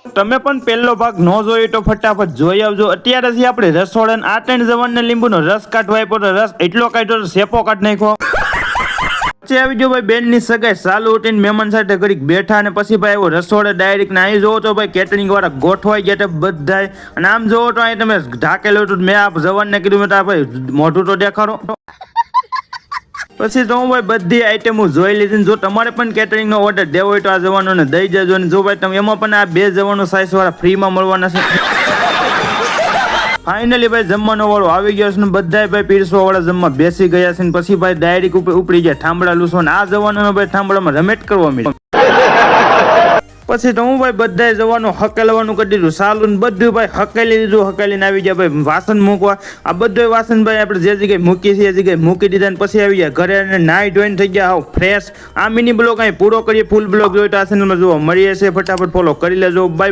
તમે પણ પહેલો ભાગ ન જોયો તો ફટાફટ જોઈ આવજો. અત્યારેથી આપણે રસોડાને આ 3 જવાનને લીંબુનો રસ કાઢવા આપ્યો તો રસ એટલો કાઢ્યો તો સેપો કાઢ નાખ્યો. પછી આવી ગયો ભાઈ બેનની સગાઈ ચાલુ ઉઠીને મહેમાન સાથે ઘડીક બેઠા અને પછી ભાઈ એવો રસોડે ડાયરેક્ટ ને અહીં જોવો તો ભાઈ કેટરિંગ વાળા ગોઠવાઈ ગયા બધાય. અને આમ જોવો તો અહીં તમે ઢાકેલું હતું. મેં આ જવાનને કીધું મેં ભાઈ મોઢું તો દેખાડો. પછી તો હું ભાઈ બધી આઈટમો જોઈ લીધી. જો તમારે પણ કેટરિંગનો ઓર્ડર દેવો હોય તો આ જવાનોને દઈ જજો. અને જો ભાઈ તમે એમાં પણ આ 2 જવાનો સાઈઝ વાળા ફ્રીમાં મળવાના છે. ફાઇનલી ભાઈ જમવાનો વાળો આવી ગયો છે ને બધાય ભાઈ પીરસવા વાળા જમવા બેસી ગયા છે. ને પછી ભાઈ ડાયરેક્ટ ઉપડી ગયા ઠામડા લૂસો. ને આ જવાનો ભાઈ ઠામડામાં રમેટ કરવા મળ્યો. પછી તો હું ભાઈ બધાય જવાનો હકેલવાનું કરી દીધું. સાલું બધું ભાઈ હકેલી દીધું. હકેલીને આવી ગયા ભાઈ વાસણ મૂકવા. આ બધું વાસણ ભાઈ આપણે જે જગ્યાએ મૂકી છે એ જગ્યાએ મૂકી દીધા. ને પછી આવી ગયા ઘરે અને નાઈ ધોઈને થઈ ગયા હાવ ફ્રેશ. આ મિની બ્લોગ અહીં પૂરો કરીએ. ફૂલ બ્લોગ જોઈ તો આ ચેનલમાં જોવા મળીએ છે. ફટાફટ ફોલો કરી લેજો. બાય.